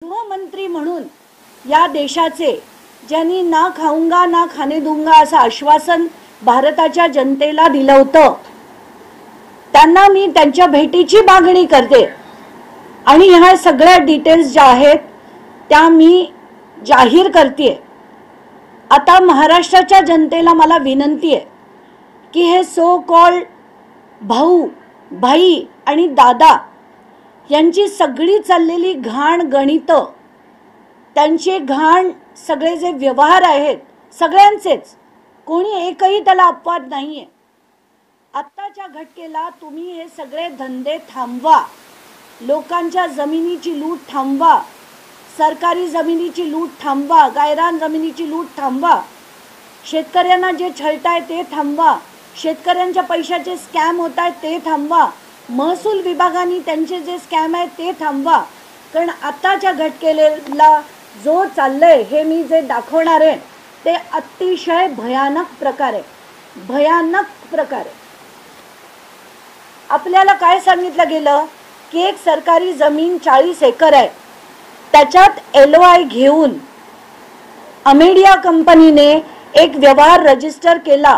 गृहमंत्री म्हणून या देशाचे ज्यांनी ना खाऊंगा ना खाने दूंगा असं आश्वासन भारताच्या जनतेला दिलं होतं, त्यांना मी त्यांच्या भेटीची मागणी करते आणि ह्या सगळ्या डिटेल्स ज्या आहेत त्या मी जाहीर करते। आता महाराष्ट्राच्या जनतेला मला विनंती आहे की हे सो कॉल्ड भाऊ, भाई आणि दादा यांची सगळी चाललेली घाण गणित, त्यांचे घाण सगळे जे व्यवहार आहेत सगळ्यांचेच, कोणी एकही त्याला अपवाद नाहीये। आत्ताच्या घटकेला तुम्ही हे सगळे धंदे थांबवा, लोकांच्या जमिनीची लूट थांबवा, सरकारी जमिनीची लूट थांबवा, गायरान जमिनीची लूट थांबवा, शेतकऱ्यांना जे छळताय ते थांबवा, शेतकऱ्यांच्या पैशाचे स्कॅम होत आहेत ते थांबवा, महसूल विभागाने त्यांचे जे स्कॅम आहेत ते थांबवा। कारण आताच्या घटकेला जो चाललंय हे मी जे दाखवणार आहे ते अतिशय भयानक प्रकार आहे, भयानक प्रकार आहे। आपल्याला काय सांगितलं गेलं की एक सरकारी जमीन 40 एकर आहे, त्याच्यात LOI घेऊन अमेडिया कंपनीने एक व्यवहार रजिस्टर केला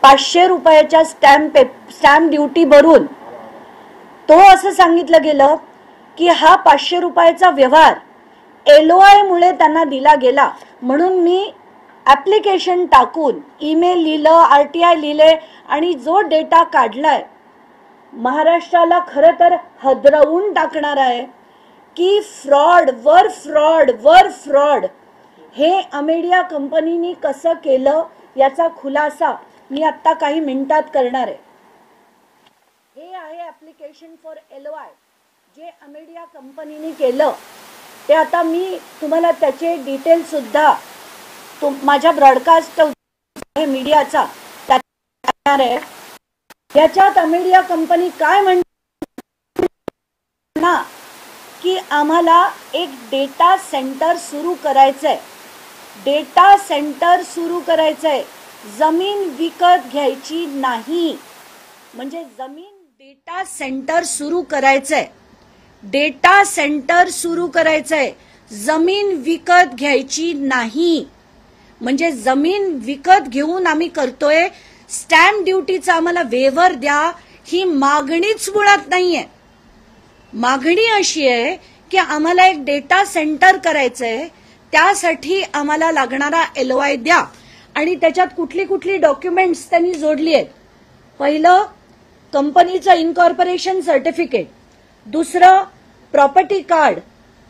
500 रुपयाच्या स्टॅम्प ड्युटी भरून। तो असं सांगितलं गेलं की हा 500 रुपयाचा व्यवहार LOI मुळे त्यांना दिला गेला, म्हणून मी ॲप्लिकेशन टाकून ईमेल लिहिलं, RTI लिहिले आणि जो डेटा काढलाय महाराष्ट्राला खरं तर हदरवून टाकणार आहे की फ्रॉड वर फ्रॉड वर फ्रॉड हे अमेडिया कंपनीने कसं केलं याचा खुलासा मी आता काही मिनिटात करणार आहे। हे आहे ॲप्लिकेशन फॉर LOI जे अमेडिया कंपनीने केलं, ते आता मी तुम्हाला त्याचे डिटेल सुद्धा माझ्या ब्रॉडकास्ट आहे मीडियाचा त्यात आहे। याच्यात अमेडिया कंपनी काय म्हणते ना की आम्हाला एक डेटा सेंटर सुरू करायचंय, डेटा सेंटर सुरू करायचंय, जमीन विकत घ्यायची नाही। म्हणजे जमीन डेटा सेंटर सुरू करायचंय, डेटा सेंटर सुरू करायचंय, जमीन विकत घ्यायची नाही। म्हणजे जमीन विकत घेऊन आम्ही करतोय, स्टॅम्प ड्युटीचा आम्हाला वेव्हर द्या ही मागणीच मुळात नाहीये। मागणी अशी आहे की आम्हाला एक डेटा सेंटर करायचंय, त्यासाठी आम्हाला लागणारा LOI द्या आणि त्याच्यात कुठली कुठली डॉक्युमेंट्स त्यांनी जोडली आहेत। पहिलं कंपनीचं इनकॉर्पोरेशन सर्टिफिकेट, दुसरं property card,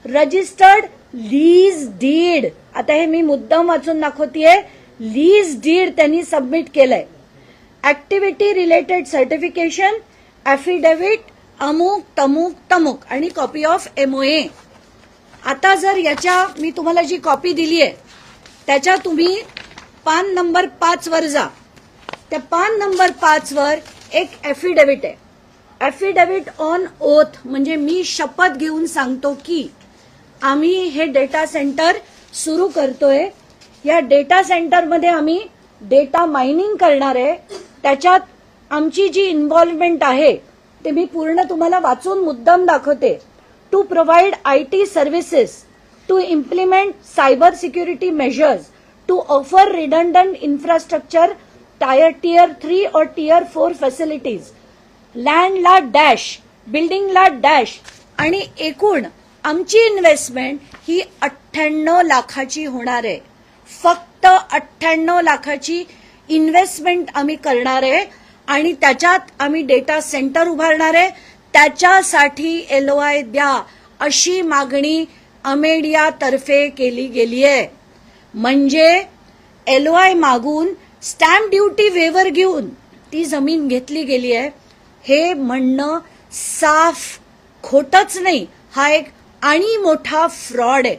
registered lease deed, आता हे मी मुद्दाम वाचून दाखवतेय, लीज डीड त्यांनी सबमिट केलंय, ऍक्टिव्हिटी रिलेटेड सर्टिफिकेशन, ॲफिडेव्हिट, अमुक तमुक तमुक आणि कॉपी ऑफ MOA। आता जर याच्या मी तुम्हाला जी कॉपी दिली आहे त्याच्या तुम्ही पान नंबर 5 वर जा, त्या पान नंबर 5 वर एक ॲफिडेव्हिट आहे, ॲफिडेव्हिट ऑन ओथ, म्हणजे मी शपथ घेऊन सांगतो की आम्ही हे डेटा सेंटर सुरू करतोय। या डेटा सेंटरमध्ये आम्ही डेटा मायनिंग करणार आहे, त्याच्यात आमची जी इन्व्हॉल्वमेंट आहे ते मी पूर्ण तुम्हाला वाचून मुद्दाम दाखवते। To provide IT services, to implement cyber security measures, to offer redundant infrastructure Tier 3 और Tier 4 फॅसिलिटीज, लँडला डॅश, बिल्डिंगला डॅश आणि एकूण आमची इन्व्हेस्टमेंट ही 98 लाखाची होणार आहे। फक्त 98 लाखाची इन्व्हेस्टमेंट आम्ही करणार आहे आणि त्याच्यात आम्ही डेटा सेंटर उभारणार आहे, त्याच्यासाठी LOI द्या अशी मागणी अमेडिया तर्फे केली गेली आहे। म्हणजे LOI मागून स्टॅम्प ड्युटी वेव्हर घेऊन ती जमीन घेतली गेली आहे, हे म्हणणं साफ खोटच नाही, हा एक आणि मोठा फ्रॉड आहे।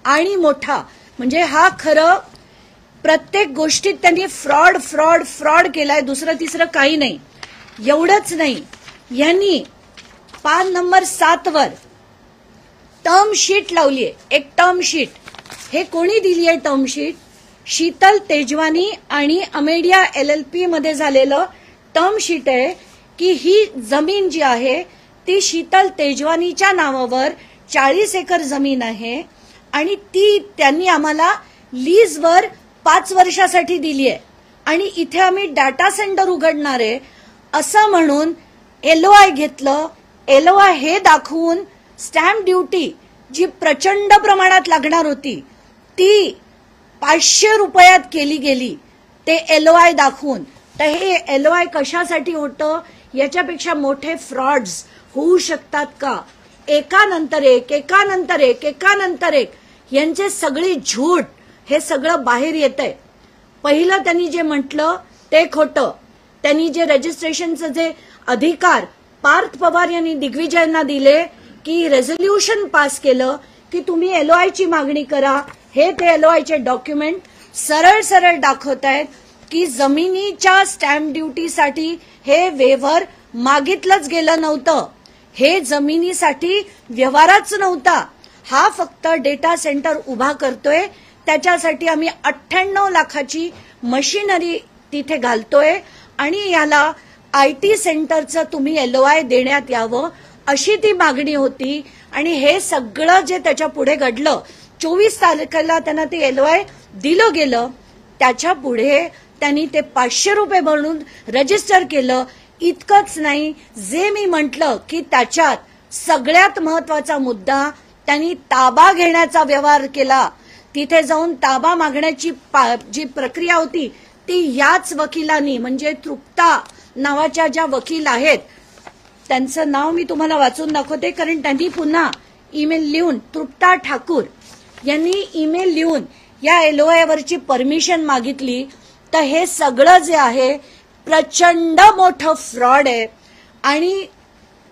आणि मोठा म्हणजे हा खरं प्रत्येक गोष्टीत त्यांनी फ्रॉड फ्रॉड फ्रॉड केलाय, दुसरं तिसरं काही नाही। एवढंच नाही, यांनी पान नंबर 7 वर टर्म शीट लावली आहे, एक टर्म शीट। हे कोणी दिली आहे टर्म शीट? शीतल तेजवानी आणि अमेडिया LLP मध्ये झालेलं टर्म शीट आहे की ही जमीन जी आहे ती शीतल तेजवानीच्या नावावर 40 एकर जमीन आहे आणि ती त्यांनी आम्हाला लीजवर 5 वर्षासाठी दिली आहे आणि इथे आम्ही डाटा सेंटर उघडणार आहे असं म्हणून LOI घेतलं. LOI हे दाखवून स्टॅम्प ड्युटी जी प्रचंड प्रमाणात लागणार होती ती 500 रुपयात केली गेली ते LOI दाखवून. तर हे LOI कशासाठी होतं? याच्यापेक्षा मोठे फ्रॉड्स होऊ शकतात का? एकानंतर एक एकानंतर एक एकानंतर एक यांचे सगळी झूट हे सगळं बाहेर येतंय. पहिलं त्यांनी जे म्हटलं ते खोटं. त्यांनी जे रजिस्ट्रेशनचे जे अधिकार पार्थ पवार यांनी दिग्विजयांना दिले की रेझोल्युशन पास केलं की तुम्ही LOI ची मागणी करा. हे ते LOI चे डॉक्युमेंट सरळ सरळ दाखवतायत की जमिनीच्या स्टॅम्प ड्युटीसाठी हे वेव्हर मागितलंच गेलं नव्हतं. हे जमिनीसाठी व्यवहारच नव्हता. हा फक्त डेटा सेंटर उभा करतोय. त्याच्यासाठी आम्ही 98 लाखाची मशिनरी तिथे घालतोय आणि याला IT सेंटरचं तुम्ही LOI देण्यात यावं अशी ती मागणी होती. आणि हे सगळं जे त्याच्या पुढे घडलं 24 तारखेला त्यांना ते LOI दिलं गेलं. त्याच्या पुढे त्यांनी ते 500 रुपये भरून रजिस्टर केलं. इतकंच नाही, जे मी म्हटलं की त्याच्यात सगळ्यात महत्वाचा मुद्दा त्यांनी ताबा घेण्याचा व्यवहार केला. तिथे जाऊन ताबा मागण्याची जी प्रक्रिया होती ती याच वकिलांनी म्हणजे तृप्ता नावाच्या ज्या वकील आहेत त्यांचं नाव मी तुम्हाला वाचून दाखवते कारण त्यांनी पुन्हा ईमेल लिहून तृप्ता ठाकूर यांनी ईमेल लिहून या LOI वरची परमिशन मागितली. तर हे सगळं जे आहे प्रचंड मोठं फ्रॉड आहे. आणि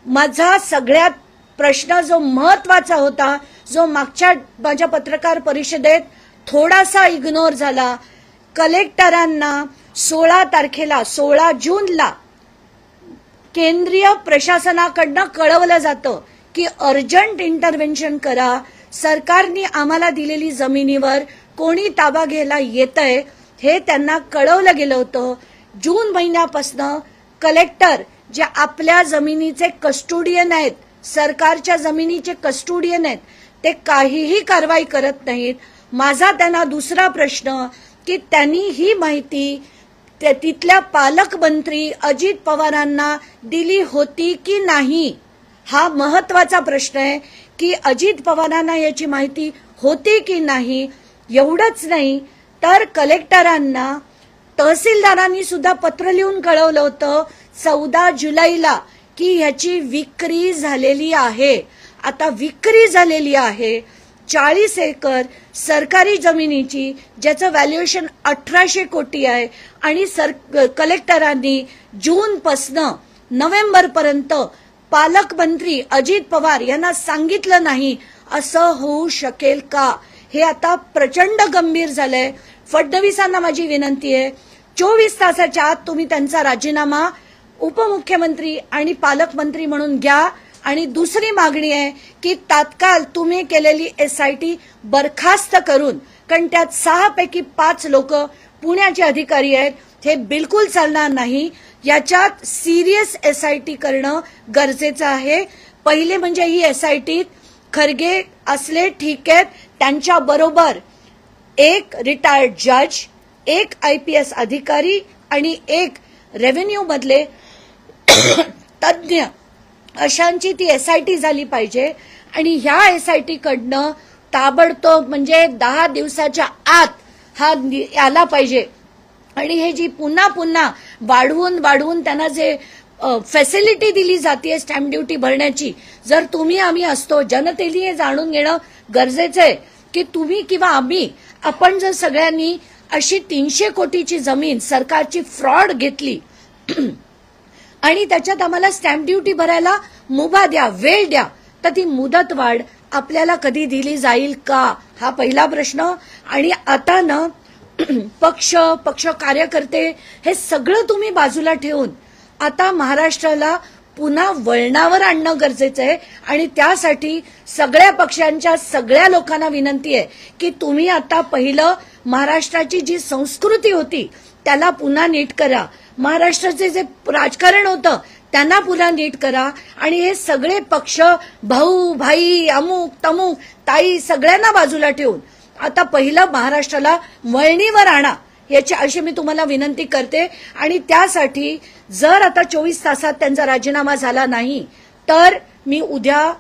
माझा सगळ्यात प्रश्न जो महत्वाचा होता जो मागच्या माझ्या पत्रकार परिषदेत थोडासा इग्नोर झाला, कलेक्टरांना 16 जूनला केंद्रीय प्रशासनाकडनं कळवलं जातं की अर्जंट इंटरव्हेन्शन करा. सरकारने आम्हाला दिलेली जमिनीवर कोणी ताबा घ्यायला येतंय हे त्यांना कळवलं गेलं होतं. जून महिन्यापासून कलेक्टर जे आपल्या जमिनीचे कस्टोडियन आहेत, सरकारच्या जमिनीचे कस्टोडियन आहेत, ते काहीही कारवाई करत नाहीत. माझा त्यांना दुसरा प्रश्न की त्यांनी ही माहिती तिथल्या पालकमंत्री अजित पवारांना दिली होती की नाही, हा महत्वाचा प्रश्न आहे की अजित पवारांना याची माहिती होती की नाही. एवढंच नाही तर कलेक्टरांना तहसीलदारांनी सुद्धा पत्र लिहून कळवलं होतं 14 जुलैला की ह्याची विक्री झालेली आहे. आता विक्री झालेली आहे 40 एकर सरकारी जमिनीची ज्याचं व्हॅल्युएशन 1800 कोटी आहे आणि कलेक्टरांनी जून पासून नोव्हेंबर पर्यंत पालकमंत्री अजित पवार यांना सांगितलं नाही. असं होऊ शकेल का? हे आता प्रचंड गंभीर झालंय. फडणवीसांना माझी विनंती आहे 24 तासाच्या आत तुम्ही त्यांचा राजीनामा उपमुख्यमंत्री आणि पालकमंत्री म्हणून घ्या. आणि दुसरी मागणी आहे की तात्काळ तुम्ही केलेली SIT बरखास्त करून, कारण त्यात 6 पैकी 5 लोक पुण्याचे अधिकारी आहेत. हे बिलकुल चालणार नाही. याच्यात सिरियस SIT करणं गरजेचं आहे. पहिले म्हणजे ही SIT खरगे असले ठीक आहेत, त्यांच्या बरोबर एक रिटायर्ड जज, एक IPS अधिकारी आणि एक रेव्हेन्यू मधले तज्ञ अशांची ती SIT झाली पाहिजे. आणि ह्या SIT कडनं ताबडतोब म्हणजे 10 दिवसाच्या आत हा आला पाहिजे. आणि हे जी पुन्हा पुन्हा वाढवून त्यांना जे फॅसिलिटी दिली जाते स्टॅम्प ड्युटी भरण्याची, जर तुम्ही आम्ही असतो जनतेने हे जाणून घेणं गरजेचं आहे की तुम्ही किंवा आम्ही आपण जर सगळ्यांनी अशी 300 कोटीची जमीन सरकारची फ्रॉड घेतली आणि त्याच्यात आम्हाला स्टॅम्प ड्युटी भरायला मुभा द्या, वेळ द्या, तर ती मुदत वाढ आपल्याला कधी दिली जाईल का, हा पहिला प्रश्न. आणि आता ना पक्ष कार्यकर्ते हे सगळं तुम्ही बाजूला ठेवून आता महाराष्ट्राला पुन्हा वळणावर आणणं गरजेचं आहे. आणि त्यासाठी सगळ्या पक्षांच्या सगळ्या लोकांना विनंती आहे की तुम्ही आता पहिलं महाराष्ट्राची जी संस्कृती होती त्याला पुन्हा नीट करा. महाराष्ट्राचे जे राजकारण होतं त्यांना पुन्हा नीट करा आणि हे सगळे पक्ष भाऊ भाई अमुक तमुक ताई सगळ्यांना बाजूला ठेवून आता पहिलं महाराष्ट्राला वळणीवर आणा याची अशी मी तुम्हाला विनंती करते। आणि त्यासाठी जर आता 24 तासात त्यांचा राजीनामा झाला नाही तर मी उद्या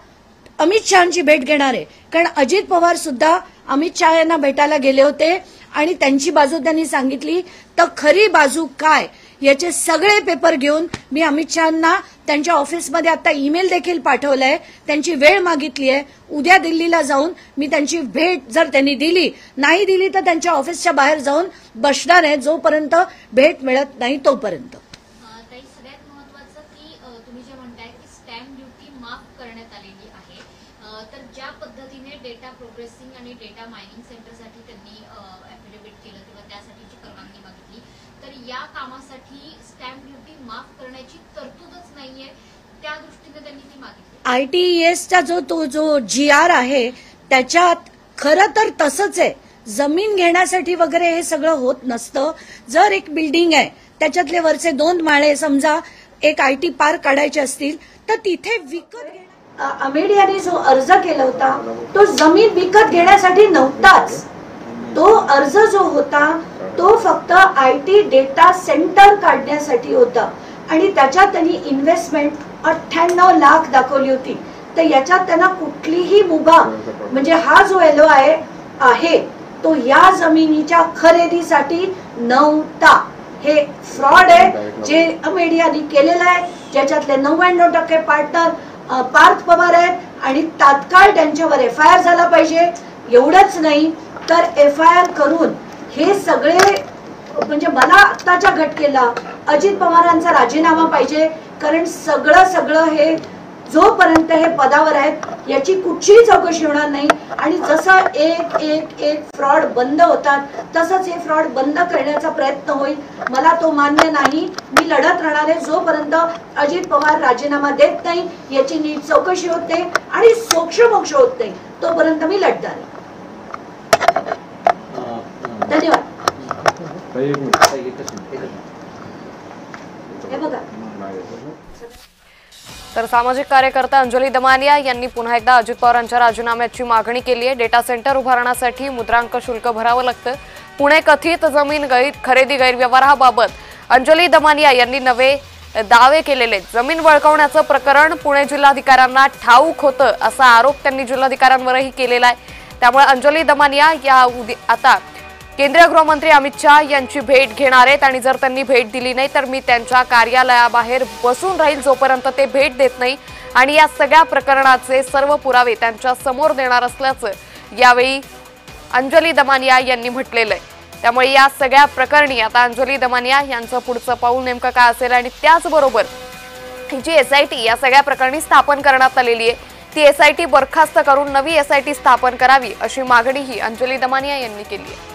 अमित शहांची भेट घेणार आहे, कारण अजित पवार सुद्धा अमित शहा यांना भेटायला गेले होते आणि त्यांची बाजू त्यांनी सांगितली। तर खरी बाजू काय याचे सगळे पेपर घेऊन मी अमित शहांना त्यांच्या ऑफिसमध्ये आता ईमेल देखील पाठवलाय, त्यांची वेळ मागितली आहे। उद्या दिल्लीला जाऊन मी त्यांची भेट जर त्यांनी दिली नाही दिली तर त्यांच्या ऑफिसच्या बाहेर जाऊन बसणार आहे जोपर्यंत भेट मिळत नाही तोपर्यंत। सगळ्यात महत्त्वाचं की तुम्ही जे म्हणताय की स्टॅम्प ड्युटी माफ करण्यात आलेली आहे, तर ज्या पद्धतीने डेटा प्रोग्रेसिंग आणि डेटा मायनिंग सेंटरसाठी त्यांनी ॲफिडेव्हिट केलं किंवा त्यासाठीची परवानगी मागितली, तर या कामासाठी स्टॅम्प ड्युटी माफ करण्याची तरतूदच नाहीये, त्या दृष्टीने त्यांनी ती मागितली। ITESचा जो GR आहे त्याच्यात खरं तर तसंच आहे, जमीन घेण्यासाठी वगैरे हे सगळं होत नसतं। जर एक बिल्डिंग आहे त्याच्यातले वरचे 2 माळे समजा एक IT पार्क काढायचे असतील तर तिथे विकत अमेडियाने जो अर्ज केला होता तो जमीन विकत घेण्यासाठी नव्हताच, तो अर्ज जो होता तो फक्त IT डेटा सेंटर काढण्यासाठी होता आणि त्याच्यात त्यांनी इन्व्हेस्टमेंट 98 लाख दाखवली होती। तर याच्यात त्यांना कुठलीही मुभा म्हणजे हा जो LOI आहे तो या जमिनीच्या खरेदीसाठी नव्हता। हे फ्रॉड आहे जे अमेडियाने केलेलं आहे, ज्याच्यातले 99% पार्टनर पार्थ पवार आहेत आणि तात्काळ त्यांच्यावर FIR झाला पाहिजे। एवढंच नाही तर FIR करून हे सगळे म्हणजे मला आत्ताच्या घटकेला अजित पवारांचा राजीनामा पाहिजे, कारण सगळं हे जोपर्यंत हे पदावर आहेत याची कुठलीही चौकशी होणार नाही। आणि जसं एक फ्रॉड बंद होतात तसंच हे फ्रॉड बंद करण्याचा प्रयत्न होईल। मला तो मान्य नाही, मी लढत राहणार आहे जोपर्यंत अजित पवार राजीनामा देत नाही, याची नीट चौकशी होत नाही आणि सोक्षमोक्ष होत नाही तोपर्यंत मी लढणार आहे। धन्यवाद। हे बघा, तर सामाजिक कार्यकर्ता अंजली दमानिया यांनी पुन्हा एकदा अजित पवारांच्या राजीनाम्याची मागणी केली आहे। डेटा सेंटर उभारण्यासाठी मुद्रांक शुल्क भरावं लागतं। पुणे कथित जमीन खरेदी गैरव्यवहाराबाबत अंजली दमानिया यांनी नवे दावे केलेले। जमीन वळकवण्याचं प्रकरण पुणे जिल्हाधिकाऱ्यांना ठाऊक होतं असा आरोप त्यांनी जिल्हाधिकाऱ्यांवरही केलेला आहे। त्यामुळे अंजली दमानिया या आता केंद्रीय गृहमंत्री अमित शहा यांची भेट घेणार आहेत आणि जर त्यांनी भेट दिली नाही तर मी त्यांच्या कार्यालयाबाहेर बसून राहील जोपर्यंत ते भेट देत नाही आणि या सगळ्या प्रकरणाचे सर्व पुरावे त्यांच्या समोर देणार असल्याचं यावेळी अंजली दमानिया यांनी म्हटलेलं आहे। त्यामुळे या सगळ्या प्रकरणी आता अंजली दमानिया यांचं पुढचं पाऊल नेमकं काय असेल आणि त्याचबरोबर जी SIT या सगळ्या प्रकरणी स्थापन करण्यात आलेली आहे ती SIT बरखास्त करून नवी SIT स्थापन करावी अशी मागणीही अंजली दमानिया यांनी केली आहे।